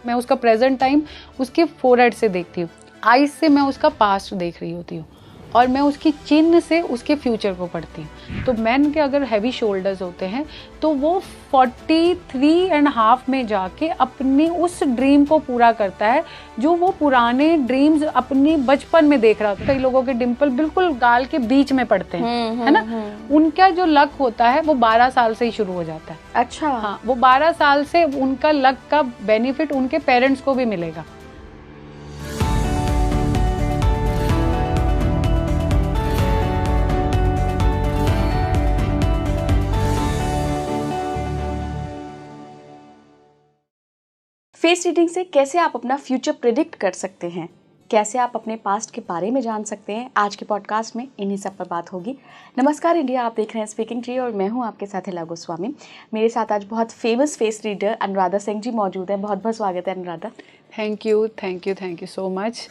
मैं उसका present time उसके फोरहेड से देखती हूँ, आईज से मैं उसका पास्ट देख रही होती हूँ, और मैं उसकी चिन्ह से उसके फ्यूचर को पढ़ती हूँ। तो मैन के अगर हैवी शोल्डर्स होते हैं तो वो 43.5 में जाके अपनी उस ड्रीम को पूरा करता है जो वो पुराने ड्रीम्स अपनी बचपन में देख रहा था। कई लोगों के डिंपल बिल्कुल गाल के बीच में पड़ते हैं, है ना। उनका जो लक होता है वो 12 साल से ही शुरू हो जाता है। अच्छा। हाँ, वो 12 साल से उनका लक का बेनिफिट उनके पेरेंट्स को भी मिलेगा। फेस रीडिंग से कैसे आप अपना फ्यूचर प्रिडिक्ट कर सकते हैं, कैसे आप अपने पास्ट के बारे में जान सकते हैं, आज के पॉडकास्ट में इन्हीं सब पर बात होगी। नमस्कार इंडिया, आप देख रहे हैं स्पीकिंग ट्री और मैं हूं आपके साथ हिला गोस्वामी। मेरे साथ आज बहुत famous face reader Anuradha Singh ji मौजूद हैं। बहुत बहुत स्वागत है Anuradha. Thank you so much.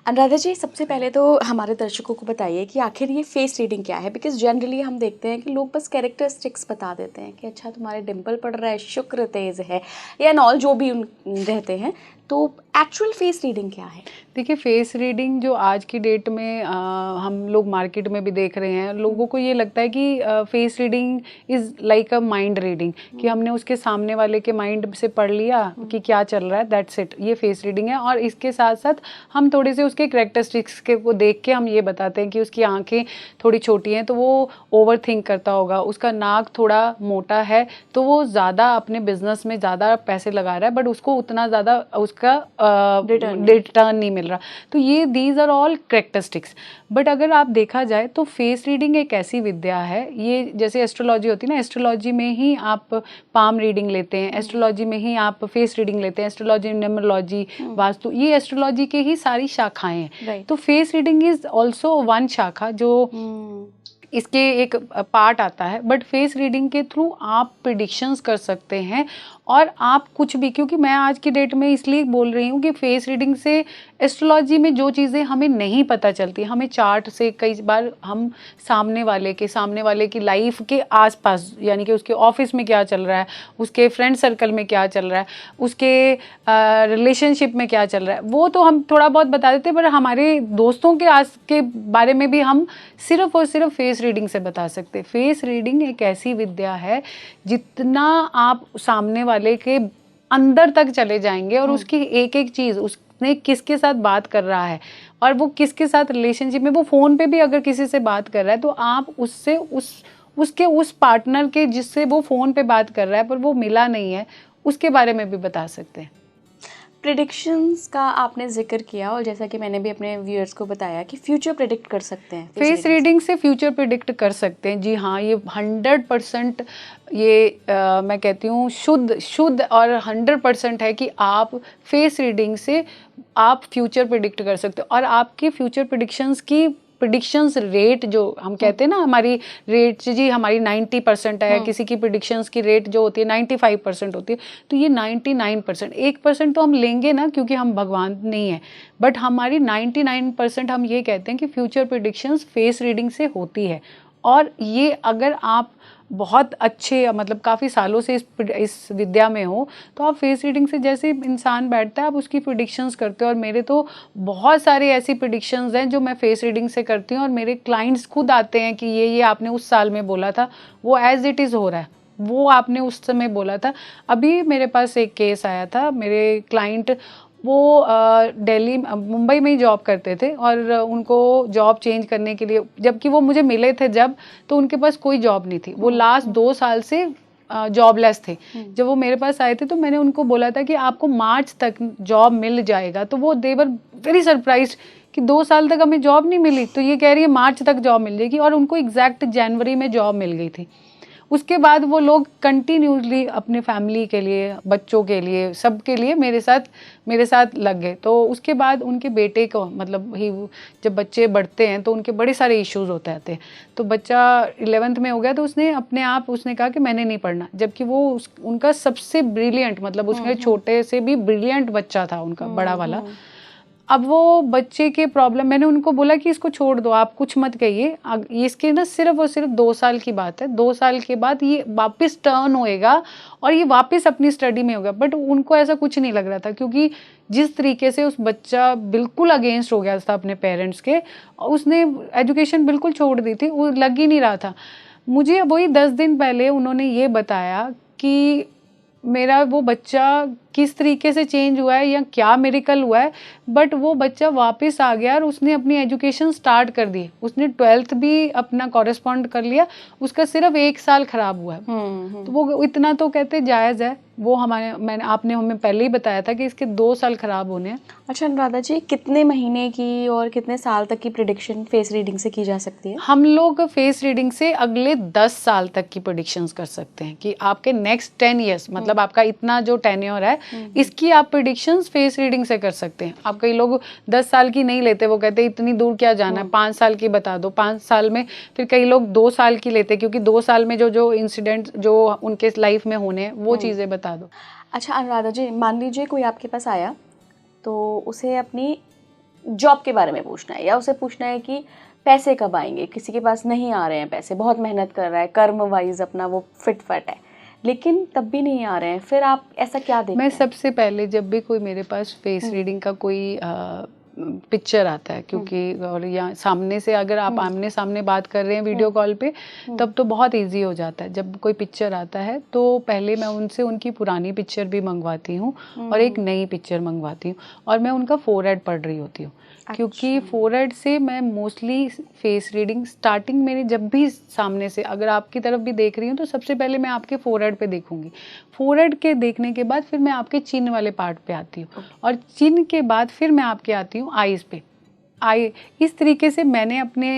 Anuradha ji, सबसे पहले तो हमारे दर्शकों को बताइए कि आखिर ये फेस रीडिंग क्या है। बिकॉज जनरली हम देखते हैं कि लोग बस कैरेक्टरिस्टिक्स बता देते हैं कि अच्छा तुम्हारे डिंपल पड़ रहा है, शुक्र तेज है या नॉल जो भी रहते हैं, तो एक्चुअल फेस रीडिंग क्या है? देखिए, फेस रीडिंग जो आज की डेट में हम लोग मार्केट में भी देख रहे हैं, लोगों को ये लगता है कि face reading is like a mind reading, कि हमने उसके सामने वाले के माइंड से पढ़ लिया कि क्या चल रहा है, दैट्स इट, ये फेस रीडिंग है। और इसके साथ साथ हम थोड़े से उसके कैरेक्टरिस्टिक्स के को देख के हम ये बताते हैं कि उसकी आंखें थोड़ी छोटी हैं तो वो ओवर थिंक करता होगा, उसका नाक थोड़ा मोटा है तो वो ज़्यादा अपने बिजनेस में ज़्यादा पैसे लगा रहा है बट उसको उतना ज़्यादा उसका रिटर्न नहीं मिल रहा। तो ये these are all characteristics. But अगर आप देखा जाए तो फेस रीडिंग एक ऐसी विद्या है, ये जैसे एस्ट्रोलॉजी होती है ना, एस्ट्रोलॉजी में ही आप पाम रीडिंग लेते हैं, एस्ट्रोलॉजी में ही आप फेस रीडिंग लेते हैं, एस्ट्रोलॉजी, न्यूमरोलॉजी, वास्तु, ये एस्ट्रोलॉजी के ही सारी शाखाएं हैं। तो face reading is also one शाखा जो इसके एक पार्ट आता है। बट फेस रीडिंग के थ्रू आप प्रिडिक्शंस कर सकते हैं और आप कुछ भी, क्योंकि मैं आज की डेट में इसलिए बोल रही हूँ कि फेस रीडिंग से एस्ट्रोलॉजी में जो चीज़ें हमें नहीं पता चलती, हमें चार्ट से कई बार हम सामने वाले की लाइफ के आसपास, यानी कि उसके ऑफिस में क्या चल रहा है, उसके फ्रेंड सर्कल में क्या चल रहा है, उसके रिलेशनशिप में क्या चल रहा है, वो तो हम थोड़ा बहुत बता देते हैं। पर हमारे दोस्तों के बारे में भी हम सिर्फ और सिर्फ फेस रीडिंग से बता सकते हैं। फेस रीडिंग एक ऐसी विद्या है, जितना आप सामने वाले के अंदर तक चले जाएंगे और उसकी एक एक चीज़, उसने किसके साथ बात कर रहा है और वो किसके साथ रिलेशनशिप में, वो फ़ोन पे भी अगर किसी से बात कर रहा है तो आप उससे उसके उस पार्टनर के जिससे वो फ़ोन पे बात कर रहा है पर वो मिला नहीं है, उसके बारे में भी बता सकते हैं। प्रेडिक्शंस का आपने जिक्र किया और जैसा कि मैंने भी अपने व्यूअर्स को बताया कि फ्यूचर प्रेडिक्ट कर सकते हैं फेस रीडिंग से फ्यूचर प्रेडिक्ट कर सकते हैं। जी हाँ, ये 100% ये मैं कहती हूँ शुद्ध और 100% है कि आप फेस रीडिंग से आप फ्यूचर प्रेडिक्ट कर सकते हो। और आपके फ्यूचर प्रिडिक्शंस रेट जो हम कहते हैं ना, हमारी रेट जी हमारी 90% है, किसी की प्रिडिक्शंस की रेट जो होती है 95% होती है, तो ये 99%, 1% तो हम लेंगे ना क्योंकि हम भगवान नहीं है, बट हमारी 99% हम ये कहते हैं कि फ्यूचर प्रिडिक्शंस फेस रीडिंग से होती है। और ये अगर आप बहुत अच्छे मतलब काफ़ी सालों से इस विद्या में हो तो आप फेस रीडिंग से जैसे इंसान बैठता है आप उसकी प्रिडिक्शंस करते हो। और मेरे तो बहुत सारे ऐसी प्रिडिक्शंस हैं जो मैं फेस रीडिंग से करती हूँ और मेरे क्लाइंट्स खुद आते हैं कि ये आपने उस साल में बोला था, वो एज इट इज़ हो रहा है, वो आपने उस समय बोला था। अभी मेरे पास एक केस आया था, मेरे क्लाइंट वो मुंबई में ही जॉब करते थे और उनको जॉब चेंज करने के लिए, जबकि वो मुझे मिले थे जब, तो उनके पास कोई जॉब नहीं थी, वो लास्ट 2 साल से जॉबलेस थे। जब वो मेरे पास आए थे तो मैंने उनको बोला था कि आपको मार्च तक जॉब मिल जाएगा, तो वो दे वर वेरी सरप्राइज्ड कि 2 साल तक हमें जॉब नहीं मिली, तो ये कह रही है मार्च तक जॉब मिल जाएगी। और उनको एग्जैक्ट जनवरी में जॉब मिल गई थी। उसके बाद वो लोग कंटिन्यूसली अपने फैमिली के लिए, बच्चों के लिए, सबके लिए मेरे साथ लग गए। तो उसके बाद उनके बेटे को मतलब ही जब बच्चे बढ़ते हैं तो उनके बड़े सारे इश्यूज होते रहते हैं। तो बच्चा 11th में हो गया तो उसने कहा कि मैंने नहीं पढ़ना, जबकि वो उनका सबसे ब्रिलियंट, मतलब उसके छोटे से भी ब्रिलियंट बच्चा था उनका, बड़ा वाला। अब वो बच्चे के प्रॉब्लम, मैंने उनको बोला कि इसको छोड़ दो, आप कुछ मत कहिए, इसके ना सिर्फ और सिर्फ 2 साल की बात है, 2 साल के बाद ये वापस टर्न होएगा और ये वापस अपनी स्टडी में होगा। बट उनको ऐसा कुछ नहीं लग रहा था, क्योंकि जिस तरीके से उस बच्चा बिल्कुल अगेंस्ट हो गया था अपने पेरेंट्स के, उसने एजुकेशन बिल्कुल छोड़ दी थी, वो लग ही नहीं रहा था। मुझे वही 10 दिन पहले उन्होंने ये बताया कि मेरा वो बच्चा किस तरीके से चेंज हुआ है या क्या मिरेकल हुआ है, बट वो बच्चा वापस आ गया और उसने अपनी एजुकेशन स्टार्ट कर दी। उसने 12th भी अपना कॉरेस्पॉन्ड कर लिया, उसका सिर्फ 1 साल खराब हुआ है। तो वो इतना तो कहते जायज़ है। वो आपने हमें पहले ही बताया था कि इसके 2 साल खराब होने हैं। अच्छा अनुराधा जी, कितने महीने की और कितने साल तक की प्रेडिक्शन फेस रीडिंग से की जा सकती है? हम लोग फेस रीडिंग से अगले 10 साल तक की प्रेडिक्शंस कर सकते हैं कि आपके नेक्स्ट 10 ईयर्स, मतलब आपका इतना जो टेन्योर है, इसकी आप प्रेडिक्शंस फेस रीडिंग से कर सकते हैं। आप कई लोग 10 साल की नहीं लेते, वो कहते हैं इतनी दूर क्या जाना है, 5 साल की बता दो, 5 साल में। फिर कई लोग 2 साल की लेते, क्योंकि 2 साल में जो इंसिडेंट जो उनके लाइफ में होने हैं वो चीज़ें बता दो। अच्छा अनुराधा जी, मान लीजिए कोई आपके पास आया तो उसे अपनी जॉब के बारे में पूछना है, या उसे पूछना है कि पैसे कब आएंगे, किसी के पास नहीं आ रहे हैं पैसे, बहुत मेहनत कर रहा है, कर्म वाइज अपना वो फिट है, लेकिन तब भी नहीं आ रहे हैं, फिर आप ऐसा क्या देखते हैं? मैं सबसे पहले जब भी कोई मेरे पास फेस रीडिंग का कोई पिक्चर आता है, क्योंकि और या सामने से अगर आप आमने सामने बात कर रहे हैं वीडियो कॉल पे, तब तो बहुत इजी हो जाता है। जब कोई पिक्चर आता है तो पहले मैं उनसे उनकी पुरानी पिक्चर भी मंगवाती हूँ और एक नई पिक्चर मंगवाती हूँ, और मैं उनका फोरहेड पढ़ रही होती हूँ। क्योंकि फोरहेड से मैं मोस्टली फेस रीडिंग स्टार्टिंग मेरी जब भी सामने से अगर आपकी तरफ भी देख रही हूँ तो सबसे पहले मैं आपके फोरहेड पे देखूंगी। फोरहेड के देखने के बाद फिर मैं आपके चिन वाले पार्ट पे आती हूँ, और चिन के बाद फिर मैं आपके आती हूँ आईज पे। इस तरीके से मैंने अपने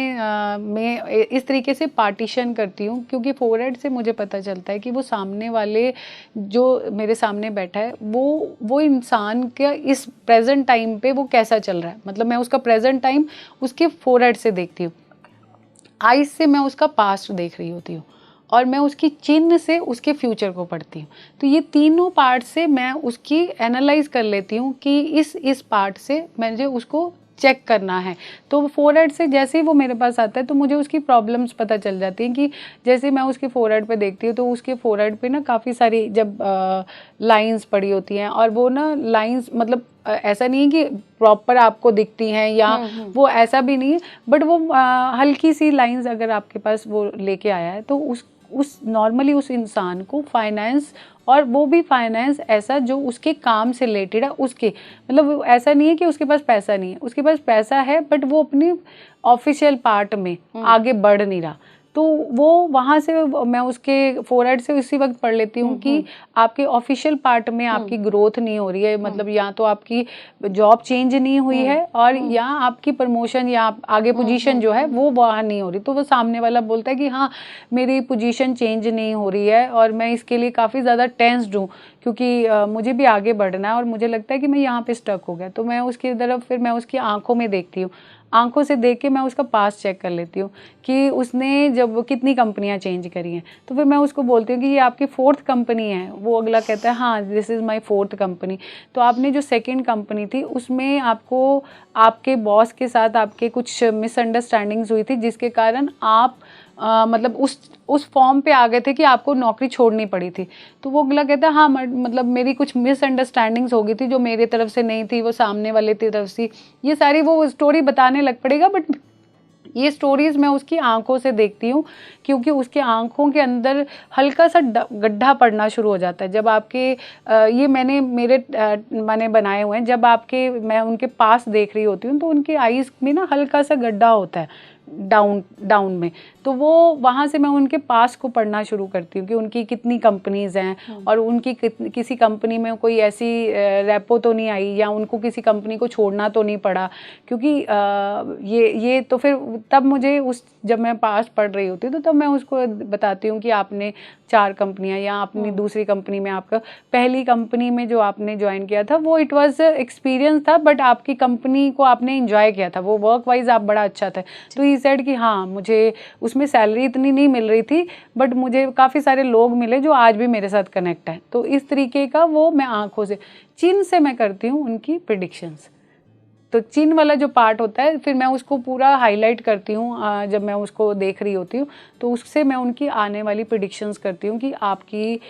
में इस तरीके से पार्टीशन करती हूँ, क्योंकि फोरहेड से मुझे पता चलता है कि वो सामने वाले जो मेरे सामने बैठा है वो इंसान का इस प्रेजेंट टाइम पे वो कैसा चल रहा है। मतलब मैं उसका प्रेजेंट टाइम उसके फोरहेड से देखती हूँ, आईज से मैं उसका पास्ट देख रही होती हूँ, और मैं उसकी चिन्ह से उसके फ्यूचर को पढ़ती हूँ। तो ये तीनों पार्ट से मैं उसकी एनालाइज कर लेती हूँ कि इस पार्ट से मुझे उसको चेक करना है। तो फोरहेड से जैसे ही वो मेरे पास आता है तो मुझे उसकी प्रॉब्लम्स पता चल जाती हैं, कि जैसे मैं उसके फोरहेड पे देखती हूँ तो उसके फोरहेड पे ना काफ़ी सारी जब लाइंस पड़ी होती हैं, और वो ना लाइंस मतलब ऐसा नहीं है कि प्रॉपर आपको दिखती हैं या वो ऐसा भी नहीं है, बट वो हल्की सी लाइंस अगर आपके पास वो लेके आया है तो उस नॉर्मली उस इंसान को फाइनेंस, और वो भी फाइनेंस ऐसा जो उसके काम से रिलेटेड है, उसके मतलब ऐसा नहीं है कि उसके पास पैसा नहीं है, उसके पास पैसा है बट वो अपनी ऑफिशियल पार्ट में आगे बढ़ नहीं रहा। तो वो वहाँ से मैं उसके फोरहेड से उसी वक्त पढ़ लेती हूँ कि आपके ऑफिशियल पार्ट में आपकी ग्रोथ नहीं हो रही है, मतलब या तो आपकी जॉब चेंज नहीं हुई है, और या आपकी प्रमोशन या आगे पोजीशन जो है वो वहाँ नहीं हो रही। तो वो सामने वाला बोलता है कि हाँ मेरी पोजीशन चेंज नहीं हो रही है और मैं इसके लिए काफ़ी ज़्यादा टेंस्ड हूँ, क्योंकि मुझे भी आगे बढ़ना है और मुझे लगता है कि मैं यहाँ पे स्टक हो गया। तो मैं उसकी तरफ फिर मैं उसकी आंखों में देखती हूँ, आंखों से देख के मैं उसका पास चेक कर लेती हूँ कि उसने जब कितनी कंपनियाँ चेंज करी हैं। तो फिर मैं उसको बोलती हूँ कि ये आपकी 4th कंपनी है। वो अगला कहता है हाँ this is my 4th company. तो आपने जो 2nd कंपनी थी उसमें आपको आपके बॉस के साथ आपके कुछ मिसअंडरस्टैंडिंग्स हुई थी, जिसके कारण आप मतलब उस फॉर्म पे आ गए थे कि आपको नौकरी छोड़नी पड़ी थी। तो वो अगला कहता है हाँ मतलब मेरी कुछ मिसअंडरस्टैंडिंग्स हो गई थी जो मेरी तरफ से नहीं थी, वो सामने वाले की तरफ से। ये सारी वो स्टोरी बताने लग पड़ेगा, बट ये स्टोरीज मैं उसकी आंखों से देखती हूँ, क्योंकि उसके आंखों के अंदर हल्का सा गड्ढा पड़ना शुरू हो जाता है। जब आपके ये मैंने बनाए हुए हैं, जब मैं उनके पास देख रही होती हूँ तो उनके आईज में ना हल्का सा गड्ढा होता है डाउन में। तो वो वहाँ से मैं उनके पास को पढ़ना शुरू करती हूँ कि उनकी कितनी कंपनीज हैं और उनकी किसी कंपनी में कोई ऐसी रेपो तो नहीं आई या उनको किसी कंपनी को छोड़ना तो नहीं पड़ा। क्योंकि ये तो फिर तब मुझे जब मैं पास पढ़ रही होती हूँ तो तब मैं उसको बताती हूँ कि आपने 4 कंपनियाँ या अपनी दूसरी कंपनी में आपका पहली कंपनी में जो आपने ज्वाइन किया था वो इट वाज एक्सपीरियंस था, बट आपकी कंपनी को आपने इंजॉय किया था, वो वर्क वाइज आप बड़ा अच्छा था। तो ही सेड कि हाँ मुझे उसमें सैलरी इतनी नहीं मिल रही थी, बट मुझे काफ़ी सारे लोग मिले जो आज भी मेरे साथ कनेक्ट हैं। तो इस तरीके का वो मैं आंखों से चिन्ह से मैं करती हूँ उनकी प्रिडिक्शंस। तो चिन वाला जो पार्ट होता है फिर मैं उसको पूरा हाईलाइट करती हूँ जब मैं उसको देख रही होती हूँ, तो उससे मैं उनकी आने वाली प्रिडिक्शंस करती हूँ कि आपकी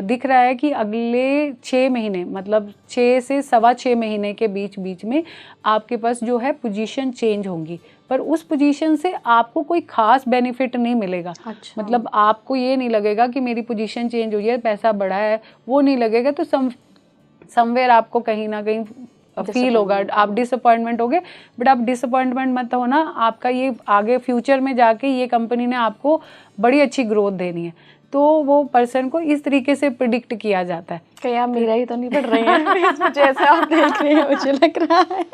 दिख रहा है कि अगले 6 महीने मतलब 6 से 6.25 महीने के बीच में आपके पास जो है पोजीशन चेंज होंगी, पर उस पोजीशन से आपको कोई खास बेनिफिट नहीं मिलेगा। अच्छा। मतलब आपको ये नहीं लगेगा कि मेरी पोजीशन चेंज हुई है, पैसा बढ़ा है, वो नहीं लगेगा। तो समवेयर आपको कहीं ना कहीं फील होगा, आप डिसअपॉइंटमेंट होगे, बट आप डिसअपॉइंटमेंट मत होना, आपका ये आगे फ्यूचर में जाके ये कंपनी ने आपको बड़ी अच्छी ग्रोथ देनी है। तो वो पर्सन को इस तरीके से प्रिडिक्ट किया जाता है। कहीं आप मेरा ही तो नहीं पढ़ रहे हैं जैसे आप देख रहे हैं, मुझे लग रहा है।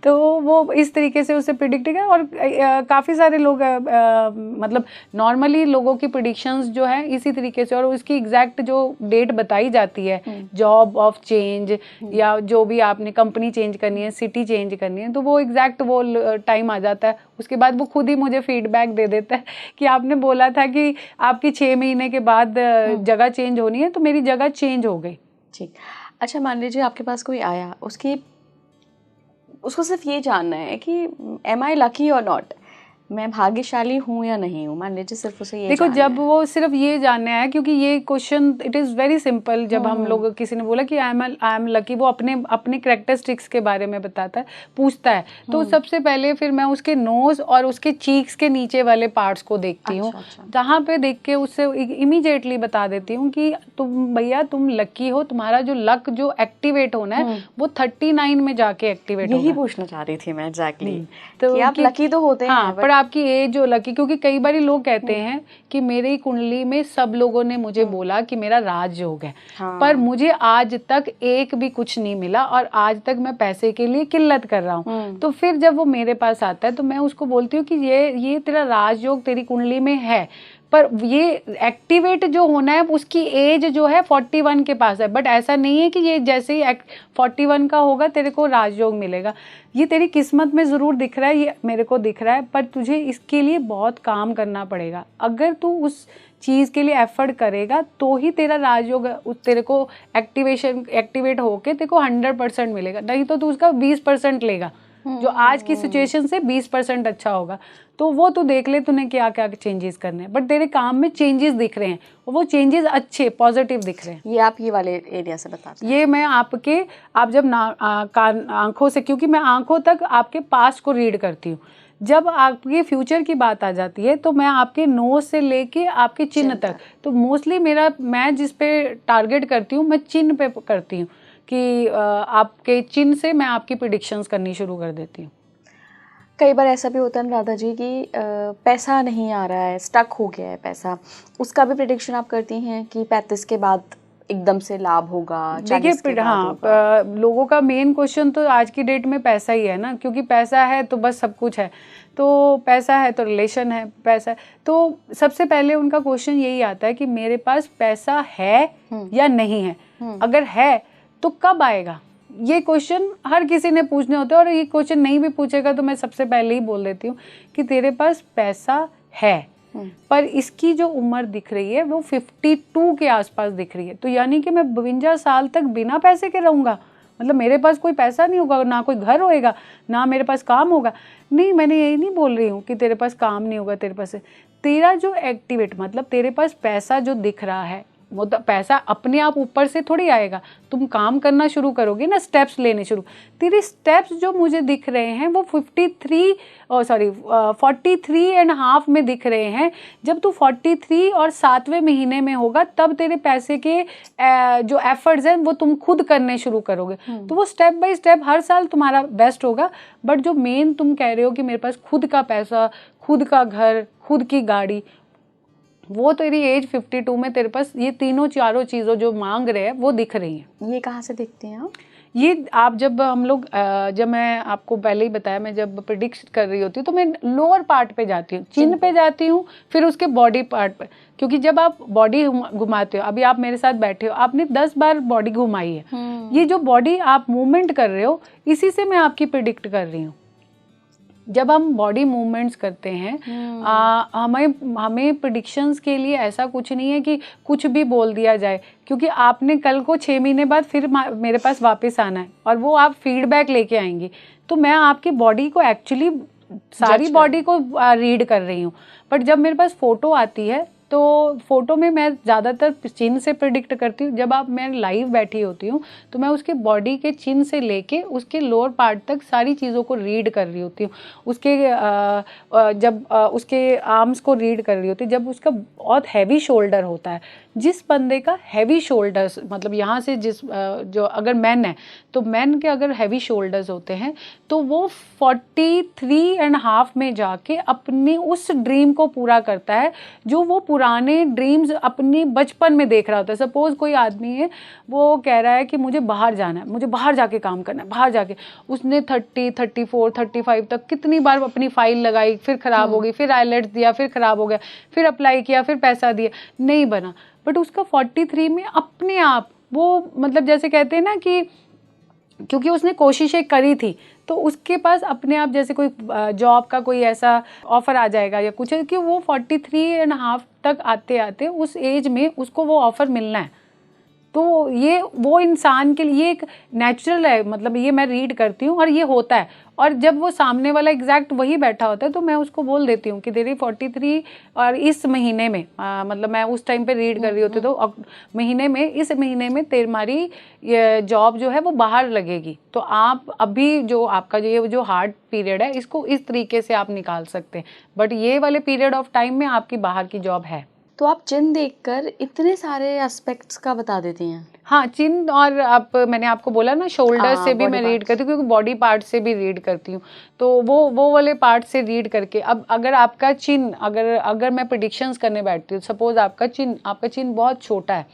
तो वो इस तरीके से उसे प्रिडिक्ट किया। और काफ़ी सारे लोग मतलब नॉर्मली लोगों की प्रिडिक्शंस जो है इसी तरीके से, और उसकी एग्जैक्ट जो डेट बताई जाती है, जॉब ऑफ चेंज या जो भी आपने कंपनी चेंज करनी है, सिटी चेंज करनी है, तो वो एग्जैक्ट वो टाइम आ जाता है। उसके बाद वो खुद ही मुझे फीडबैक दे देता है कि आपने बोला था कि आपकी 6 महीने के बाद जगह चेंज होनी है, तो मेरी जगह चेंज हो गई। ठीक। अच्छा, मान लीजिए आपके पास कोई आया, उसको सिर्फ ये जानना है कि एम आई लकी और नॉट, मैं भाग्यशाली हूँ या नहीं हूँ, मान लीजिए सिर्फ उसे ये देखो, जब वो सिर्फ ये जानना है, क्योंकि ये question it is very simple. जब हम लोग किसी ने बोला कि आई एम लकी, वो अपने कैरेक्टरिस्टिक्स के बारे में बताता है, पूछता है, तो सबसे पहले फिर मैं उसके नोज और उसके चीक्स के नीचे वाले पार्ट्स को देखती हूँ। जहाँ पे देख के उससे इमीडिएटली बता देती हूँ कि तुम भैया तुम लकी हो, तुम्हारा जो लक जो एक्टिवेट होना है वो 39 में जाके एक्टिवेट होगा। यही पूछना चाह रही थी मैं एग्जैक्टली, तो आप लकी तो होते हैं, पर आपकी एज जो लकी, क्योंकि कई बार लोग कहते हैं कि मेरी कुंडली में सब लोगों ने मुझे बोला कि मेरा राजयोग है, पर मुझे आज तक एक भी कुछ नहीं मिला और आज तक मैं पैसे के लिए किल्लत कर रहा हूँ। तो फिर जब वो मेरे पास आता है तो मैं उसको बोलती हूँ कि ये तेरा राजयोग तेरी कुंडली में है, पर ये एक्टिवेट जो होना है उसकी एज जो है 41 के पास है। बट ऐसा नहीं है कि ये जैसे ही 41 का होगा तेरे को राजयोग मिलेगा। ये तेरी किस्मत में ज़रूर दिख रहा है, ये मेरे को दिख रहा है, पर तुझे इसके लिए बहुत काम करना पड़ेगा। अगर तू उस चीज़ के लिए एफर्ट करेगा तो ही तेरा राजयोग तेरे को एक्टिवेट होके तेरे को 100% मिलेगा, नहीं तो तू उसका 20% लेगा, जो आज की सिचुएशन से 20% अच्छा होगा। तो वो तो देख ले तूने क्या क्या चेंजेस करने हैं, बट तेरे काम में चेंजेस दिख रहे हैं, वो चेंजेस अच्छे पॉजिटिव दिख रहे हैं। ये आप ये वाले एरिया से बताते हैं। ये मैं आप जब आंखों से, क्योंकि मैं आंखों तक आपके पास्ट को रीड करती हूँ, जब आपके फ्यूचर की बात आ जाती है तो मैं आपके नोज से लेके आपके चिन्ह तक, तो मोस्टली मैं जिस पे टारगेट करती हूँ मैं चिन्ह पे करती हूँ कि आपके चिन्ह से मैं आपकी प्रिडिक्शंस करनी शुरू कर देती हूँ। कई बार ऐसा भी होता है राधा जी कि पैसा नहीं आ रहा है, स्टक हो गया है पैसा, उसका भी प्रिडिक्शन आप करती हैं कि 35 के बाद एकदम से लाभ होगा? देखिए, हाँ, लोगों का मेन क्वेश्चन तो आज की डेट में पैसा ही है ना, क्योंकि पैसा है तो बस सब कुछ है, तो पैसा है तो रिलेशन है, पैसा है तो सबसे पहले उनका क्वेश्चन यही आता है कि मेरे पास पैसा है या नहीं है। अगर है तो कब आएगा, ये क्वेश्चन हर किसी ने पूछने होते हैं। और ये क्वेश्चन नहीं भी पूछेगा तो मैं सबसे पहले ही बोल देती हूँ कि तेरे पास पैसा है, पर इसकी जो उम्र दिख रही है वो 52 के आसपास दिख रही है, तो यानी कि मैं 52 साल तक बिना पैसे के रहूँगा, मतलब मेरे पास कोई पैसा नहीं होगा, ना कोई घर होएगा, ना मेरे पास काम होगा। नहीं, मैंने यही नहीं बोल रही हूँ कि तेरे पास काम नहीं होगा, तेरे पास तेरा जो एक्टिवेट, मतलब तेरे पास पैसा जो दिख रहा है वो पैसा अपने आप ऊपर से थोड़ी आएगा, तुम काम करना शुरू करोगे ना, स्टेप्स लेने शुरू। तेरे स्टेप्स जो मुझे दिख रहे हैं वो 43.5 में दिख रहे हैं। जब तू 43 और 7वें महीने में होगा तब तेरे पैसे के जो एफर्ट्स हैं वो तुम खुद करने शुरू करोगे। तो वो स्टेप बाय स्टेप हर साल तुम्हारा बेस्ट होगा। बट जो मेन तुम कह रहे हो कि मेरे पास खुद का पैसा, खुद का घर, खुद की गाड़ी, वो तेरी एज 52 में तेरे पास ये तीनों चारों चीज़ों जो मांग रहे हैं वो दिख रही हैं। ये कहाँ से दिखती हैं आप? ये आप जब हम लोग जब मैं आपको पहले ही बताया, मैं जब प्रिडिक्ट कर रही होती हूँ तो मैं लोअर पार्ट पे जाती हूँ, चिन्ह पे जाती हूँ, फिर उसके बॉडी पार्ट पे, क्योंकि जब आप बॉडी घुमाते हो, अभी आप मेरे साथ बैठे हो, आपने 10 बार बॉडी घुमाई है, ये जो बॉडी आप मूवमेंट कर रहे हो इसी से मैं आपकी प्रिडिक्ट कर रही हूँ। जब हम बॉडी मूवमेंट्स करते हैं हमें प्रेडिक्शंस के लिए ऐसा कुछ नहीं है कि कुछ भी बोल दिया जाए, क्योंकि आपने कल को 6 महीने बाद फिर मेरे पास वापस आना है और वो आप फीडबैक लेके आएंगी। तो मैं आपकी बॉडी को एक्चुअली सारी बॉडी को रीड कर रही हूँ, बट जब मेरे पास फोटो आती है तो फोटो में मैं ज़्यादातर चिन्ह से प्रिडिक्ट करती हूँ। जब मैं लाइव बैठी होती हूँ तो मैं उसके बॉडी के चिन्ह से लेके उसके लोअर पार्ट तक सारी चीज़ों को रीड कर रही होती हूँ। उसके जब उसके आर्म्स को रीड कर रही होती हूँ। जब उसका बहुत हैवी शोल्डर होता है, जिस बंदे का हैवी शोल्डर्स, मतलब यहाँ से जो अगर मैन है तो मैन के अगर हैवी शोल्डर्स होते हैं तो वो 43.5 में जाके अपने उस ड्रीम को पूरा करता है जो वो पुराने ड्रीम्स अपनी बचपन में देख रहा होता है। सपोज कोई आदमी है, वो कह रहा है कि मुझे बाहर जाना है, मुझे बाहर जाके काम करना है, बाहर जाके उसने 30, 34, 35 तक कितनी बार अपनी फाइल लगाई, फिर खराब हो गई, फिर आईलेट्स दिया, फिर खराब हो गया, फिर अप्लाई किया, फिर पैसा दिया, नहीं बना। बट उसका 43 में अपने आप वो, मतलब जैसे कहते हैं ना कि क्योंकि उसने कोशिशें करी थी तो उसके पास अपने आप, जैसे कोई जॉब का कोई ऐसा ऑफ़र आ जाएगा या कुछ, कि वो 43.5 तक आते आते उस एज में उसको वो ऑफ़र मिलना है। तो ये वो इंसान के लिए एक नेचुरल है, मतलब ये मैं रीड करती हूँ और ये होता है। और जब वो सामने वाला एग्जैक्ट वही बैठा होता है तो मैं उसको बोल देती हूँ कि तेरी 43 और इस महीने में मतलब मैं उस टाइम पे रीड कर रही होती तो महीने में, इस महीने में तुम्हारी जॉब जो है वो बाहर लगेगी। तो आप अभी जो आपका ये जो हार्ड पीरियड है इसको इस तरीके से आप निकाल सकते हैं, बट ये वाले पीरियड ऑफ टाइम में आपकी बाहर की जॉब है। तो आप चिन्ह देखकर इतने सारे एस्पेक्ट्स का बता देती हैं? हाँ, चिन्ह, और मैंने आपको बोला ना शोल्डर से भी मैं रीड करती हूँ, क्योंकि बॉडी पार्ट से भी रीड करती हूँ। तो वो वाले पार्ट से रीड करके, अब अगर आपका चिन्ह, अगर मैं प्रेडिक्शंस करने बैठती हूँ, सपोज आपका चिन्ह बहुत छोटा है।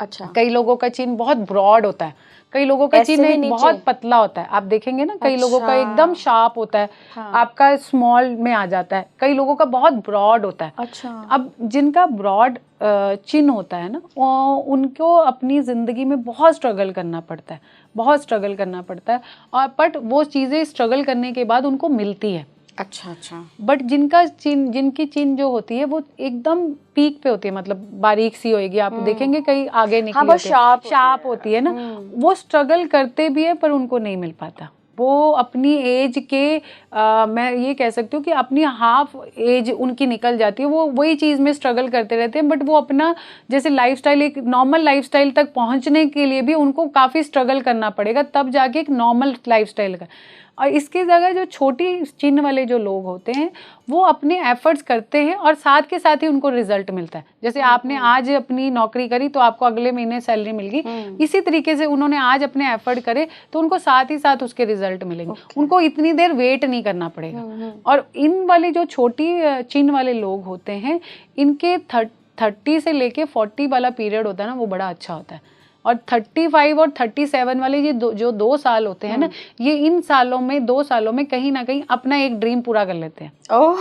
अच्छा। कई लोगों का चिन्ह बहुत ब्रॉड होता है, कई लोगों का चिन्ह बहुत पतला होता है। आप देखेंगे ना, कई लोगों का एकदम शार्प होता है, आपका स्मॉल में आ जाता है, कई लोगों का बहुत ब्रॉड होता है। अच्छा। अब जिनका ब्रॉड चिन्ह होता है ना, उनको अपनी ज़िंदगी में बहुत स्ट्रगल करना पड़ता है, बहुत स्ट्रगल करना पड़ता है, और बट वो चीज़ें स्ट्रगल करने के बाद उनको मिलती है। अच्छा। बट जिनकी चिन्ह जो होती है वो एकदम पीक पे होती है, मतलब बारीक सी होएगी, आप देखेंगे कई आगे निकली होती है, शार्प होती है ना, वो स्ट्रगल करते भी है पर उनको नहीं मिल पाता। वो अपनी एज के मैं ये कह सकती हूँ कि अपनी हाफ एज उनकी निकल जाती है, वो वही चीज़ में स्ट्रगल करते रहते हैं, बट वो अपना जैसे लाइफस्टाइल, एक नॉर्मल लाइफस्टाइल तक पहुँचने के लिए भी उनको काफ़ी स्ट्रगल करना पड़ेगा, तब जाके एक नॉर्मल लाइफस्टाइल का। और इसकी जगह जो छोटी चिन्ह वाले जो लोग होते हैं वो अपने एफर्ट्स करते हैं और साथ के साथ ही उनको रिजल्ट मिलता है। जैसे आपने आज अपनी नौकरी करी तो आपको अगले महीने सैलरी मिल गई, इसी तरीके से उन्होंने आज अपने एफर्ट करे तो उनको साथ ही साथ उसके रिजल्ट मिलेंगे। उनको इतनी देर वेट नहीं करना पड़ेगा। और इन वाले जो छोटी चिन्ह वाले लोग होते हैं, इनके 30 से लेके 40 वाला पीरियड होता है ना, वो बड़ा अच्छा होता है। और 35 और 37 वाले ये जो 2 साल होते हैं ना, ये इन सालों में 2 सालों में कहीं ना कहीं अपना एक ड्रीम पूरा कर लेते हैं। ओह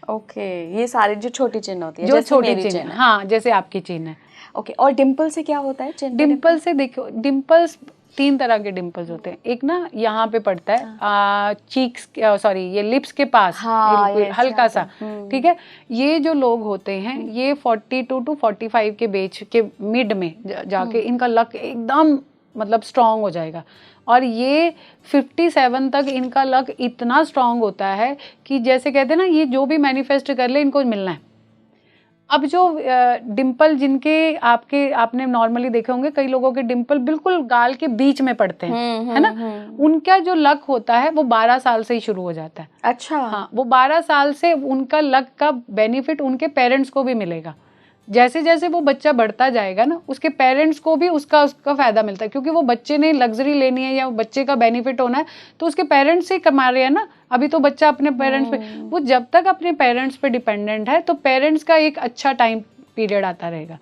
ओके, ये सारे जो छोटी चिन्ह होती है, जो छोटी चिन्ह, हाँ, जैसे आपकी चिन्ह है। ओके, और डिम्पल से क्या होता है? डिम्पल से देखो, डिम्पल्स 3 तरह के डिम्पल्स होते हैं। एक ना यहाँ पे पड़ता है चीक्स, सॉरी, ये लिप्स के पास, हाँ, हल्का सा, ठीक है। ये जो लोग होते हैं ये 42 to 45 के बीच के मिड में जाके इनका लक एकदम मतलब स्ट्रांग हो जाएगा। और ये 57 तक इनका लक इतना स्ट्रांग होता है कि जैसे कहते हैं ना, ये जो भी मैनिफेस्ट कर ले इनको मिलना है। अब जो डिम्पल जिनके आपने नॉर्मली देखे होंगे, कई लोगों के डिम्पल बिल्कुल गाल के बीच में पड़ते हैं, है ना, उनका जो लक होता है वो 12 साल से ही शुरू हो जाता है। अच्छा। हाँ, वो 12 साल से उनका लक का बेनिफिट उनके पेरेंट्स को भी मिलेगा। जैसे जैसे वो बच्चा बढ़ता जाएगा ना, उसके पेरेंट्स को भी उसका फायदा मिलता है, क्योंकि वो बच्चे ने लग्जरी लेनी है या बच्चे का बेनिफिट होना है तो उसके पेरेंट्स से कमा रहे हैं ना। अभी तो बच्चा अपने पेरेंट्स पे, वो जब तक अपने पेरेंट्स पे डिपेंडेंट है तो पेरेंट्स का एक अच्छा टाइम पीरियड आता रहेगा।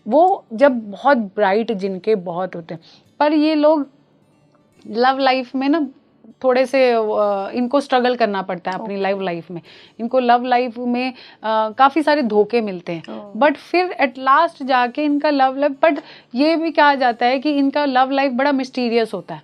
वो जब बहुत ब्राइट जिनके बहुत होते हैं, पर ये लोग लव लाइफ में ना थोड़े से इनको स्ट्रगल करना पड़ता है अपनी लाइफ में। इनको लव लाइफ में काफ़ी सारे धोखे मिलते हैं, बट फिर एट लास्ट जाके इनका लव लाइफ, बट ये भी कहा जाता है कि इनका लव लाइफ बड़ा मिस्टीरियस होता है।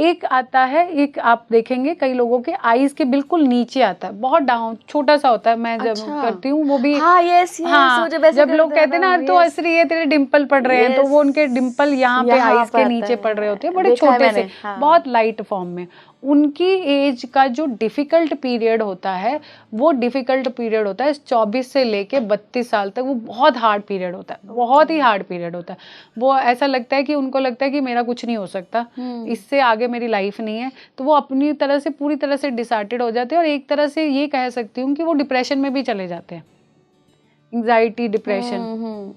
एक आता है, एक आप देखेंगे कई लोगों के आईज के बिल्कुल नीचे आता है, बहुत डाउन छोटा सा होता है। मैं जब करती हूँ वो भी, जब लोग कहते हैं ना तो असली है तेरे डिम्पल पड़ रहे हैं, तो वो उनके डिम्पल यहाँ पे आईज के नीचे पड़ रहे होते हैं, बड़े छोटे से, बहुत लाइट फॉर्म में। उनकी एज का जो डिफिकल्ट पीरियड होता है, वो डिफिकल्ट पीरियड होता है 24 से लेके 32 साल तक। वो बहुत हार्ड पीरियड होता है, बहुत ही हार्ड पीरियड होता है। वो ऐसा लगता है कि उनको लगता है कि मेरा कुछ नहीं हो सकता, इससे आगे मेरी लाइफ नहीं है। तो वो अपनी तरह से पूरी तरह से डिसऑर्डर्ड हो जाते हैं, और एक तरह से ये कह सकती हूँ कि वो डिप्रेशन में भी चले जाते हैं, एंग्जाइटी, डिप्रेशन।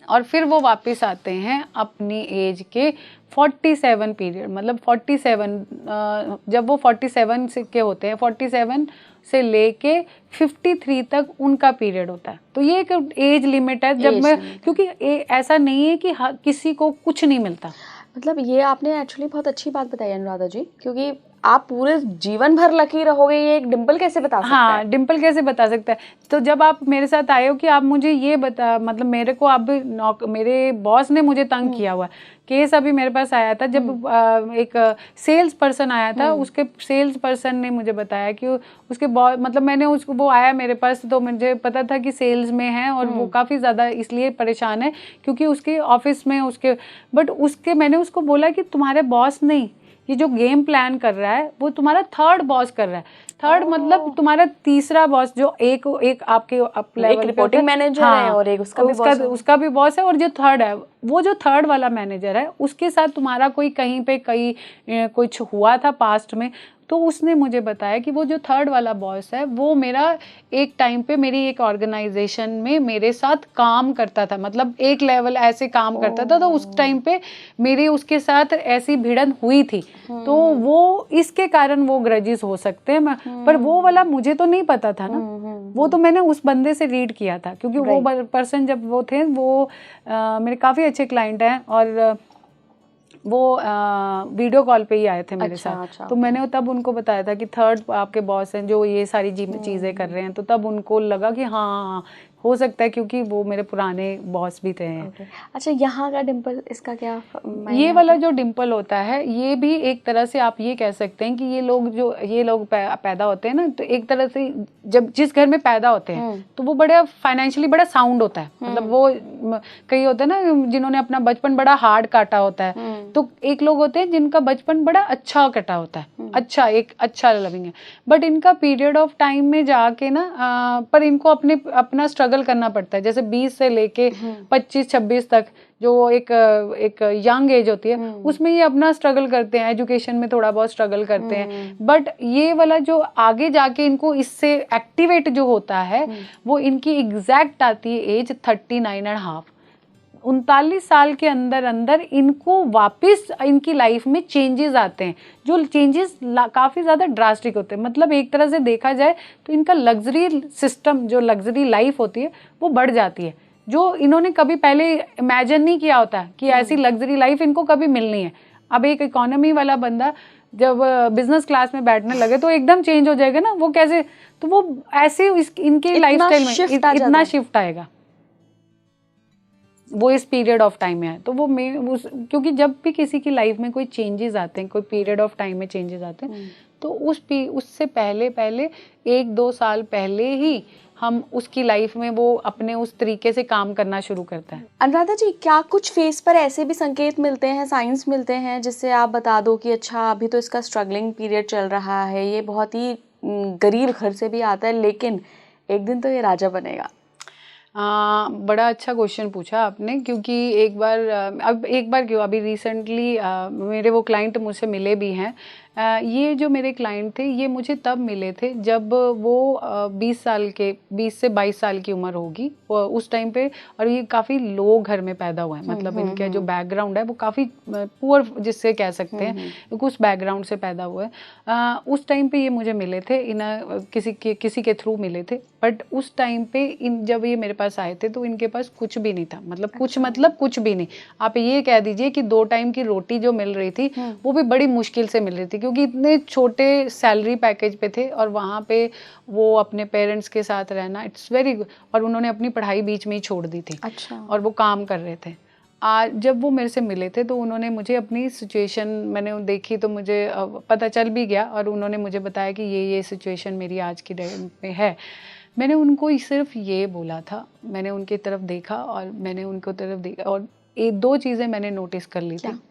और फिर वो वापस आते हैं अपनी एज के 47 पीरियड, मतलब 47 जब वो 47 से के होते हैं, 47 से लेके 53 तक उनका पीरियड होता है। तो ये एक एज लिमिट है जब मैं, क्योंकि ऐसा नहीं है कि किसी को कुछ नहीं मिलता। मतलब ये आपने एक्चुअली बहुत अच्छी बात बताई अनुराधा जी, क्योंकि आप पूरे जीवन भर लकी रहोगे, ये एक डिम्पल कैसे बता सकता है? हाँ, डिम्पल कैसे बता सकता है? तो जब आप मेरे साथ आए हो कि आप मुझे ये बता, मतलब मेरे को आप मेरे बॉस ने मुझे तंग किया हुआ केस अभी मेरे पास आया था, जब एक सेल्स पर्सन आया था, उसके सेल्स पर्सन ने मुझे बताया कि उसके बॉस, मतलब मैंने उसको, वो आया मेरे पास तो मुझे पता था कि सेल्स में है और वो काफ़ी ज़्यादा इसलिए परेशान है क्योंकि उसके ऑफिस में उसके, बट उसके मैंने उसको बोला कि तुम्हारे बॉस नहीं, ये जो गेम प्लान कर रहा है वो तुम्हारा थर्ड बॉस कर रहा है। थर्ड मतलब तुम्हारा तीसरा बॉस, जो एक आपके अप लेवल पे रिपोर्टिंग मैनेजर है और एक उसका भी बॉस है, और जो थर्ड है, वो जो थर्ड वाला मैनेजर है उसके साथ तुम्हारा कोई कहीं पे कुछ हुआ था पास्ट में। तो उसने मुझे बताया कि वो जो थर्ड वाला बॉस है वो मेरा एक टाइम पे मेरी एक ऑर्गेनाइजेशन में मेरे साथ काम करता था, मतलब एक लेवल ऐसे काम करता था। तो उस टाइम पे मेरी उसके साथ ऐसी भिड़न हुई थी, तो वो इसके कारण वो ग्रजेस हो सकते हैं, पर वो वाला मुझे तो नहीं पता था ना। वो तो मैंने उस बंदे से रीड किया था, क्योंकि वो पर्सन जब वो थे, वो मेरे काफ़ी अच्छे क्लाइंट हैं, और वो वीडियो कॉल पे ही आए थे मेरे साथ। तो मैंने तब उनको बताया था कि थर्ड आपके बॉस हैं जो ये सारी चीज़ें कर रहे हैं। तो तब उनको लगा कि हाँ हो सकता है, क्योंकि वो मेरे पुराने बॉस भी थे। अच्छा, यहाँ का डिम्पल, इसका क्या? ये वाला जो डिम्पल होता है, ये भी एक तरह से आप ये कह सकते हैं कि ये लोग पैदा होते हैं ना, तो एक तरह से जब जिस घर में पैदा होते हैं तो वो बड़ा फाइनेंशियली बड़ा साउंड होता है। मतलब वो कई होते हैं ना जिन्होंने अपना बचपन बड़ा हार्ड काटा होता है, तो एक लोग होते हैं जिनका बचपन बड़ा अच्छा कटा होता है, अच्छा लविंग है, बट इनका पीरियड ऑफ टाइम में जाके ना पर इनको अपना स्ट्रगल करना पड़ता है। जैसे 20 से लेके 25-26 तक जो एक यंग एज होती है, उसमें ये अपना स्ट्रगल करते हैं, एजुकेशन में थोड़ा बहुत स्ट्रगल करते हैं, बट ये वाला जो आगे जाके इनको इससे एक्टिवेट जो होता है वो इनकी एग्जैक्ट आती है एज 39.5। 39 साल के अंदर इनको वापस इनकी लाइफ में चेंजेस आते हैं, जो चेंजेस काफ़ी ज़्यादा ड्रास्टिक होते हैं। मतलब एक तरह से देखा जाए तो इनका लग्जरी सिस्टम, जो लग्जरी लाइफ होती है, वो बढ़ जाती है, जो इन्होंने कभी पहले इमेजिन नहीं किया होता कि ऐसी लग्जरी लाइफ इनको कभी मिलनी है। अब एक इकोनॉमी वाला बंदा जब बिजनेस क्लास में बैठने लगे तो एकदम चेंज हो जाएगा ना, वो कैसे, तो वो ऐसे इनके लाइफस्टाइल में इतना शिफ्ट आएगा, वो इस पीरियड ऑफ टाइम में है। तो वो क्योंकि जब भी किसी की लाइफ में कोई चेंजेस आते हैं, कोई पीरियड ऑफ टाइम में चेंजेस आते हैं, तो उससे पहले 1-2 साल पहले ही हम उसकी लाइफ में वो अपने उस तरीके से काम करना शुरू करता है। अनुराधा जी, क्या कुछ फेस पर ऐसे भी संकेत मिलते हैं, साइंस मिलते हैं, जिससे आप बता दो कि अच्छा अभी तो इसका स्ट्रगलिंग पीरियड चल रहा है, ये बहुत ही गरीब घर से भी आता है, लेकिन एक दिन तो ये राजा बनेगा? बड़ा अच्छा क्वेश्चन पूछा आपने, क्योंकि एक बार क्यों, अभी रिसेंटली मेरे वो क्लाइंट मुझसे मिले भी हैं। ये जो मेरे क्लाइंट थे, ये मुझे तब मिले थे जब वो 20 से 22 साल की उम्र होगी उस टाइम पे, और ये काफ़ी लो घर में पैदा हुआ है। मतलब इनका जो बैकग्राउंड है वो काफ़ी पुअर जिससे कह सकते हैं, उस बैकग्राउंड से पैदा हुआ है। उस टाइम पे ये मुझे मिले थे, किसी के थ्रू मिले थे, बट उस टाइम पे जब ये मेरे पास आए थे तो इनके पास कुछ भी नहीं था, मतलब कुछ भी नहीं। आप ये कह दीजिए कि 2 टाइम की रोटी जो मिल रही थी वो भी बड़ी मुश्किल से मिल रही थी, क्योंकि इतने छोटे सैलरी पैकेज पे थे और वहाँ पे वो अपने पेरेंट्स के साथ रहना, इट्स वेरी गुड। और उन्होंने अपनी पढ़ाई बीच में ही छोड़ दी थी। अच्छा। और वो काम कर रहे थे। आज जब वो मेरे से मिले थे तो उन्होंने मुझे अपनी सिचुएशन मैंने देखी तो मुझे पता चल भी गया और उन्होंने मुझे बताया कि ये सिचुएशन मेरी आज की डेट में है। मैंने उनको सिर्फ ये बोला था, मैंने उनकी तरफ देखा और मैंने उनको तरफ देखा और ये 2 चीज़ें मैंने नोटिस कर ली थी।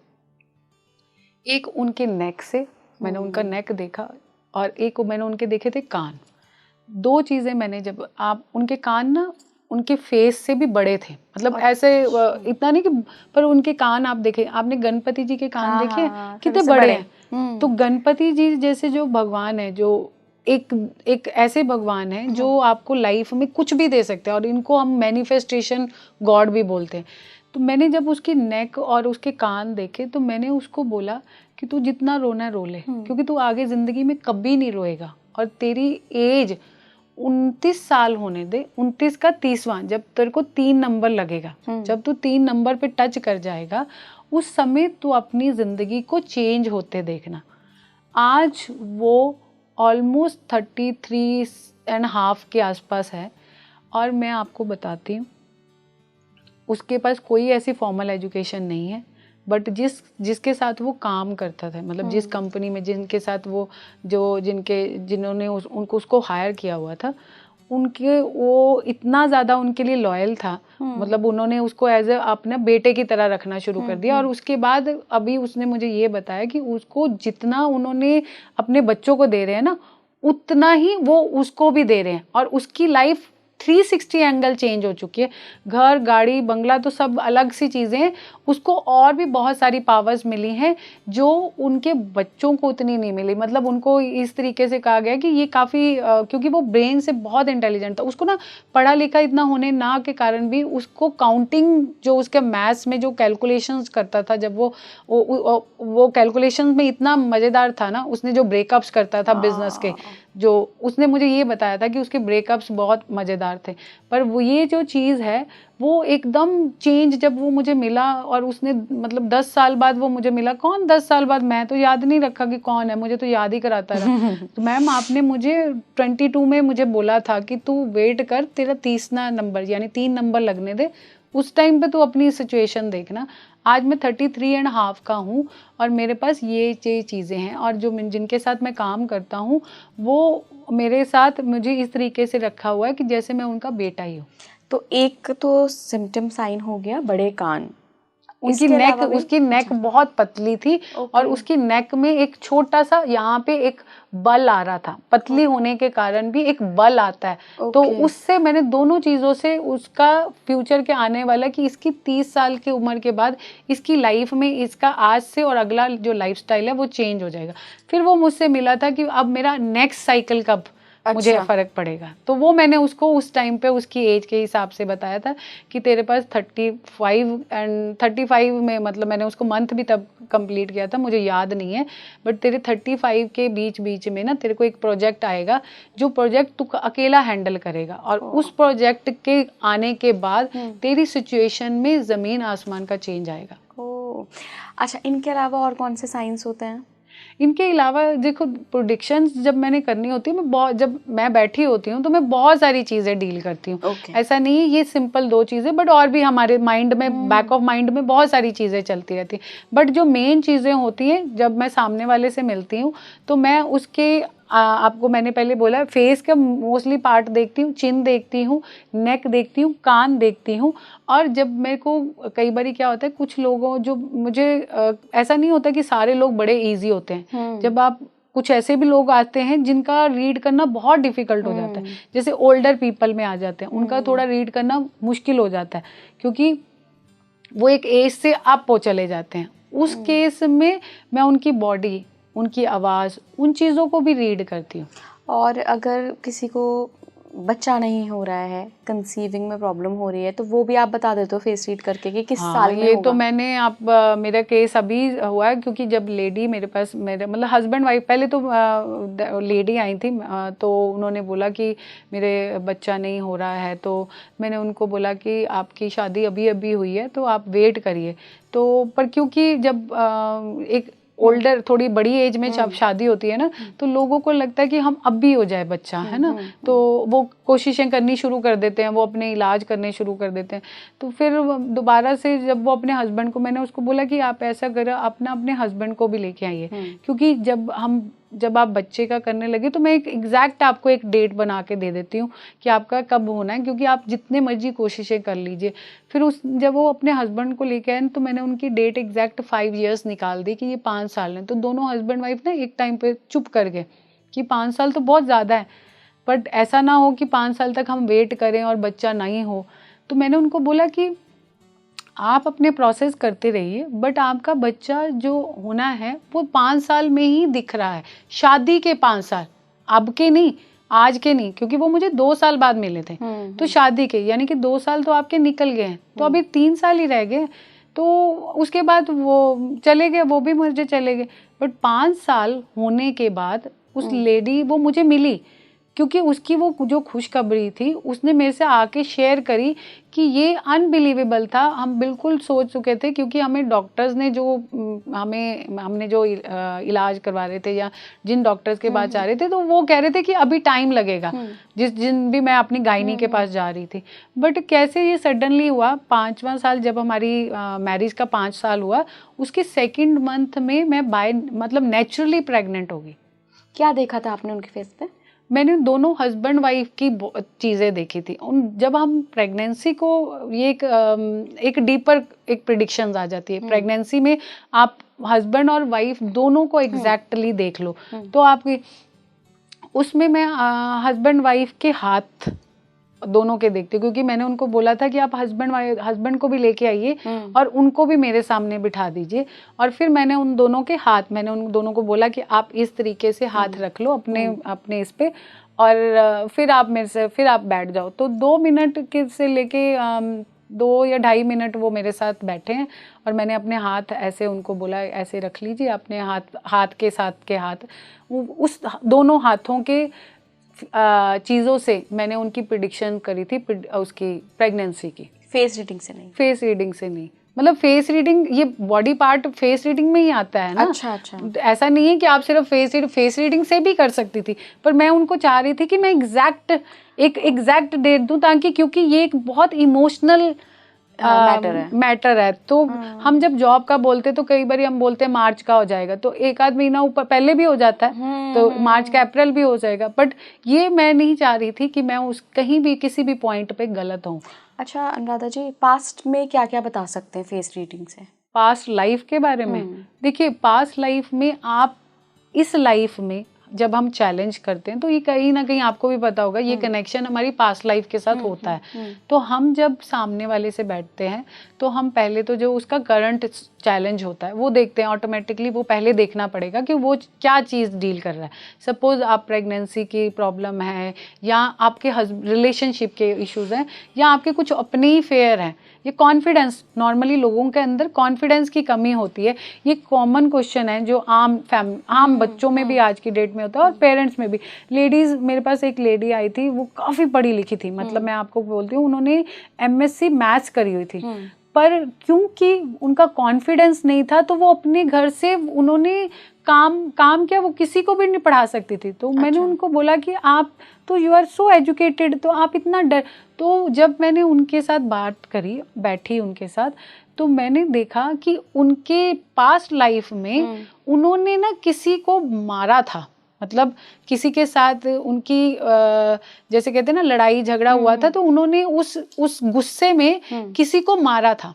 एक उनके नेक से मैंने उनका नेक देखा और एक मैंने उनके देखे थे कान। 2 चीज़ें मैंने जब आप उनके कान ना उनके फेस से भी बड़े थे, मतलब ऐसे इतना नहीं कि, पर उनके कान आप देखें, आपने गणपति जी के कान देखे कितने बड़े हैं। तो गणपति जी जैसे जो भगवान है, जो एक ऐसे भगवान है जो आपको लाइफ में कुछ भी दे सकते हैं और इनको हम मैनिफेस्टेशन गॉड भी बोलते हैं। तो मैंने जब उसकी नेक और उसके कान देखे तो मैंने उसको बोला कि तू जितना रोना रो ले, क्योंकि तू आगे जिंदगी में कभी नहीं रोएगा और तेरी एज 29 साल होने दे, 29 का 30वां, जब तेरे को 3 नंबर लगेगा, जब तू 3 नंबर पे टच कर जाएगा उस समय तू अपनी जिंदगी को चेंज होते देखना। आज वो ऑलमोस्ट 33.5 के आसपास है और मैं आपको बताती हूँ उसके पास कोई ऐसी फॉर्मल एजुकेशन नहीं है, बट जिसके साथ वो काम करता था, मतलब जिस कंपनी में जिनके साथ वो जिन्होंने उनको उसको हायर किया हुआ था, उनके वो इतना ज़्यादा उनके लिए लॉयल था, मतलब उन्होंने उसको एज ए अपने बेटे की तरह रखना शुरू कर दिया। और उसके बाद अभी उसने मुझे ये बताया कि उसको जितना उन्होंने अपने बच्चों को दे रहे हैं ना, उतना ही वो उसको भी दे रहे हैं और उसकी लाइफ 360 एंगल चेंज हो चुकी है। घर, गाड़ी, बंगला तो सब अलग सी चीज़ें हैं, उसको और भी बहुत सारी पावर्स मिली हैं जो उनके बच्चों को उतनी नहीं मिली। मतलब उनको इस तरीके से कहा गया कि ये काफ़ी क्योंकि वो ब्रेन से बहुत इंटेलिजेंट था, उसको ना पढ़ा लिखा इतना होने ना के कारण भी उसको काउंटिंग जो उसके मैथ्स में जो कैलकुलेशंस करता था, जब वो कैलकुलेशंस में इतना मज़ेदार था ना, उसने जो ब्रेकअप्स करता था बिजनेस के, जो उसने मुझे ये बताया था कि उसके ब्रेकअप्स बहुत मज़ेदार थे। पर वो ये जो चीज़ है वो एकदम चेंज जब वो मुझे मिला और उसने मतलब 10 साल बाद वो मुझे मिला। कौन 10 साल बाद, मैं तो याद नहीं रखा कि कौन है, मुझे तो याद ही कराता रहा। तो मैम आपने मुझे 22 में मुझे बोला था कि तू वेट कर, तेरा 30वां नंबर यानी 3 नंबर लगने दे, उस टाइम पे तो अपनी सिचुएशन देखना। आज मैं 33.5 का हूँ और मेरे पास ये चीज़ें हैं और जो जिनके साथ मैं काम करता हूँ वो मेरे साथ मुझे इस तरीके से रखा हुआ है कि जैसे मैं उनका बेटा ही हूँ। तो एक तो सिम्टम साइन हो गया बड़े कान, उसकी नेक बहुत पतली थी और उसकी नेक में एक छोटा सा यहाँ पे एक बल आ रहा था, पतली होने के कारण भी एक बल आता है। तो उससे मैंने दोनों चीज़ों से उसका फ्यूचर के आने वाला कि इसकी 30 साल की उम्र के बाद इसकी लाइफ में इसका आज से और अगला जो लाइफस्टाइल है वो चेंज हो जाएगा। फिर वो मुझसे मिला था कि अब मेरा नेक्स्ट साइकिल कब मुझे फ़र्क पड़ेगा, तो वो मैंने उसको उस टाइम पे उसकी एज के हिसाब से बताया था कि तेरे पास 35 में, मतलब मैंने उसको मंथ भी तब कंप्लीट किया था, मुझे याद नहीं है, बट तेरे 35 के बीच में ना तेरे को एक प्रोजेक्ट आएगा जो प्रोजेक्ट तू अकेला हैंडल करेगा और उस प्रोजेक्ट के आने के बाद तेरी सिचुएशन में ज़मीन आसमान का चेंज आएगा। अच्छा, इनके अलावा और कौन से साइंस होते हैं? इनके अलावा देखो, प्रोडिक्शंस जब मैंने करनी होती है, जब मैं बैठी होती हूँ तो मैं बहुत सारी चीज़ें डील करती हूँ। ऐसा नहीं है ये सिंपल 2 चीज़ें, बट और भी हमारे माइंड में बैक ऑफ माइंड में बहुत सारी चीज़ें चलती रहती हैं। बट जो मेन चीज़ें होती हैं जब मैं सामने वाले से मिलती हूँ तो मैं उसके आपको मैंने पहले बोला फेस का मोस्टली पार्ट देखती हूँ, चिन देखती हूँ, नेक देखती हूँ, कान देखती हूँ। और जब मेरे को कई बार क्या होता है, कुछ लोगों जो मुझे ऐसा नहीं होता कि सारे लोग बड़े इजी होते हैं, जब आप कुछ ऐसे भी लोग आते हैं जिनका रीड करना बहुत डिफिकल्ट हो जाता है, जैसे ओल्डर पीपल में आ जाते हैं, उनका थोड़ा रीड करना मुश्किल हो जाता है क्योंकि वो एक एज से अप हो चले जाते हैं। उस केस में मैं उनकी बॉडी, उनकी आवाज़, उन चीज़ों को भी रीड करती हूँ। और अगर किसी को बच्चा नहीं हो रहा है, कंसीविंग में प्रॉब्लम हो रही है, तो वो भी आप बता देते हो फेस रीड करके कि किस साल में ये होगा? तो मैंने मेरा केस अभी हुआ है क्योंकि जब लेडी मेरे पास, मेरे मतलब हस्बैंड वाइफ, पहले तो लेडी आई थी तो उन्होंने बोला कि मेरे बच्चा नहीं हो रहा है, तो मैंने उनको बोला कि आपकी शादी अभी अभी हुई है तो आप वेट करिए। तो पर क्योंकि जब एक ओल्डर थोड़ी बड़ी एज में जब शादी होती है ना, तो लोगों को लगता है कि हम अब भी हो जाए बच्चा, है ना, तो वो कोशिशें करनी शुरू कर देते हैं, वो अपने इलाज करने शुरू कर देते हैं। तो फिर दोबारा से जब वो अपने हस्बैंड को, मैंने उसको बोला कि आप ऐसा करें, अपने हस्बैंड को भी लेके आइए, क्योंकि जब आप बच्चे का करने लगे तो मैं एक एग्जैक्ट आपको एक डेट बना के दे देती हूँ कि आपका कब होना है, क्योंकि आप जितने मर्जी कोशिशें कर लीजिए। फिर जब वो अपने हस्बैंड को लेके आए तो मैंने उनकी डेट एग्जैक्ट 5 years निकाल दी कि ये 5 साल है। तो दोनों हस्बैंड वाइफ ना एक टाइम पे चुप कर गए कि 5 साल तो बहुत ज़्यादा है, बट ऐसा ना हो कि 5 साल तक हम वेट करें और बच्चा नहीं हो। तो मैंने उनको बोला कि आप अपने प्रोसेस करते रहिए, बट आपका बच्चा जो होना है वो 5 साल में ही दिख रहा है, शादी के 5 साल, अब के नहीं, आज के नहीं, क्योंकि वो मुझे 2 साल बाद मिले थे। तो शादी के यानी कि 2 साल तो आपके निकल गए हैं, तो अभी 3 साल ही रह गए। तो उसके बाद वो चले गए, वो भी मुझे चले गए, बट 5 साल होने के बाद उस लेडी वो मुझे मिली, क्योंकि उसकी वो जो खुशखबरी थी उसने मेरे से आके शेयर करी कि ये अनबिलीवेबल था। हम बिल्कुल सोच चुके थे, क्योंकि हमें डॉक्टर्स ने जो हमने जो इलाज करवा रहे थे या जिन डॉक्टर्स के पास जा रहे थे, तो वो कह रहे थे कि अभी टाइम लगेगा, जिन भी मैं अपनी गायनी के पास जा रही थी। बट कैसे ये सडनली हुआ, 5वां साल जब हमारी मैरिज का 5 साल हुआ, उसके 2nd month में मैं मतलब नेचुरली प्रेग्नेंट हो गई। क्या देखा था आपने उनके फेस पे? मैंने दोनों हस्बैंड वाइफ की चीज़ें देखी थी। जब हम प्रेगनेंसी को, ये एक डीपर एक प्रिडिक्शंस आ जाती है प्रेगनेंसी में, आप हस्बैंड और वाइफ दोनों को एग्जैक्टली देख लो, तो आपकी उसमें मैं हस्बैंड वाइफ के हाथ दोनों के देखती हूँ, क्योंकि मैंने उनको बोला था कि आप हस्बैंड को भी लेके आइए और उनको भी मेरे सामने बिठा दीजिए। और फिर मैंने उन दोनों को बोला कि आप इस तरीके से हाथ रख लो अपने इस पे, और फिर आप बैठ जाओ। तो 2 मिनट के से लेके 2 या 2.5 मिनट वो मेरे साथ बैठे हैं, और मैंने अपने हाथ ऐसे उनको बोला, ऐसे रख लीजिए अपने हाथ के साथ के हाथ, उस दोनों हाथों के चीज़ों से मैंने उनकी प्रिडिक्शन करी थी उसकी प्रेगनेंसी की। फेस रीडिंग से नहीं? फेस रीडिंग से नहीं, मतलब फेस रीडिंग, ये बॉडी पार्ट फेस रीडिंग में ही आता है ना। अच्छा। ऐसा नहीं है कि आप सिर्फ फेस रीडिंग से भी कर सकती थी, पर मैं उनको चाह रही थी कि मैं एक एग्जैक्ट डेट दूं, ताकि क्योंकि ये एक बहुत इमोशनल मैटर है। तो हम जब जॉब का बोलते तो कई बार हम बोलते हैं मार्च का हो जाएगा, तो 1 आध महीना ऊपर पहले भी हो जाता है, तो मार्च का अप्रैल भी हो जाएगा। बट ये मैं नहीं चाह रही थी कि मैं कहीं भी किसी भी पॉइंट पे गलत हूँ। अच्छा अनुराधा जी, पास्ट में क्या क्या बता सकते हैं फेस रीडिंग से? पास्ट लाइफ के बारे में देखिए, पास्ट लाइफ में आप इस लाइफ में जब हम चैलेंज करते हैं, तो ये कहीं ना कहीं आपको भी पता होगा, ये कनेक्शन हमारी पास्ट लाइफ के साथ होता है। तो हम जब सामने वाले से बैठते हैं, तो हम पहले तो जो उसका करंट चैलेंज होता है वो देखते हैं। ऑटोमेटिकली वो पहले देखना पड़ेगा कि वो क्या चीज़ डील कर रहा है। सपोज आप प्रेगनेंसी की प्रॉब्लम है, या आपके रिलेशनशिप के इश्यूज हैं, या आपके कुछ अपने ही फेयर हैं, ये कॉन्फिडेंस, नॉर्मली लोगों के अंदर कॉन्फिडेंस की कमी होती है। ये कॉमन क्वेश्चन है जो आम बच्चों में भी आज की डेट में होता है, और पेरेंट्स में भी। लेडीज, मेरे पास एक लेडी आई थी, वो काफ़ी पढ़ी लिखी थी, मतलब मैं आपको बोलती हूँ, उन्होंने MSc मैथ्स करी हुई थी, पर क्योंकि उनका कॉन्फिडेंस नहीं था, तो वो अपने घर से उन्होंने काम किया, वो किसी को भी नहीं पढ़ा सकती थी। तो मैंने उनको बोला कि आप तो यू आर सो एजुकेटेड, तो आप इतना डर। तो जब मैंने उनके साथ बात करी, बैठी उनके साथ, तो मैंने देखा कि उनके पास्ट लाइफ में उन्होंने ना किसी को मारा था, मतलब किसी के साथ उनकी जैसे कहते हैं ना लड़ाई झगड़ा हुआ था, तो उन्होंने उस गुस्से में किसी को मारा था।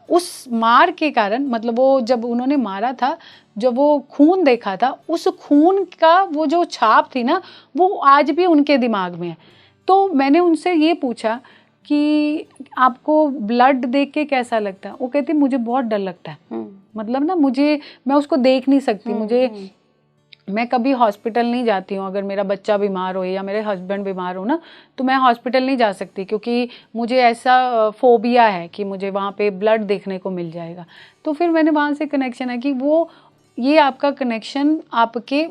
उस मार के कारण, मतलब वो जब उन्होंने मारा था, जब वो खून देखा था, उस खून का वो जो छाप थी ना, वो आज भी उनके दिमाग में है। तो मैंने उनसे ये पूछा कि आपको ब्लड देख के कैसा लगता है? वो कहती मुझे बहुत डर लगता है, मतलब ना मैं उसको देख नहीं सकती, मैं कभी हॉस्पिटल नहीं जाती हूँ। अगर मेरा बच्चा बीमार हो या मेरे हस्बैंड बीमार हो ना, तो मैं हॉस्पिटल नहीं जा सकती, क्योंकि मुझे ऐसा फोबिया है कि मुझे वहाँ पे ब्लड देखने को मिल जाएगा। तो फिर मैंने वहाँ से कनेक्शन है कि ये आपका कनेक्शन आपके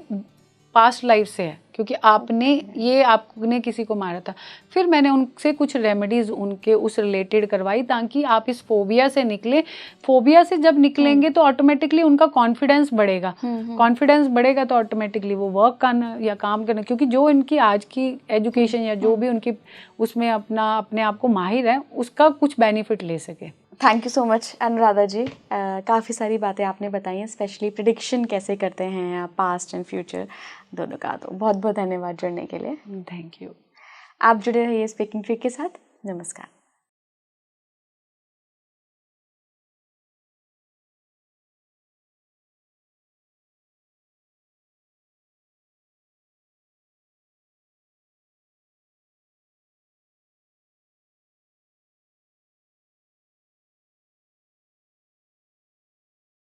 पास्ट लाइफ से है, क्योंकि आपने किसी को मारा था। फिर मैंने उनसे कुछ रेमेडीज उनके उस रिलेटेड करवाई, ताकि आप इस फोबिया से निकले। फोबिया से जब निकलेंगे तो ऑटोमेटिकली उनका कॉन्फिडेंस बढ़ेगा, कॉन्फिडेंस बढ़ेगा तो ऑटोमेटिकली वो वर्क करना या काम करना, क्योंकि जो इनकी आज की एजुकेशन या जो भी उनकी उसमें अपने आप को माहिर है, उसका कुछ बेनिफिट ले सके। Thank you so much Anuradha ji, काफ़ी सारी बातें आपने बताई हैं, स्पेशली प्रिडिक्शन कैसे करते हैं आप पास्ट एंड फ्यूचर दोनों का। तो बहुत बहुत धन्यवाद जुड़ने के लिए। Thank you. आप जुड़े रहिए स्पीकिंग ट्री के साथ। नमस्कार।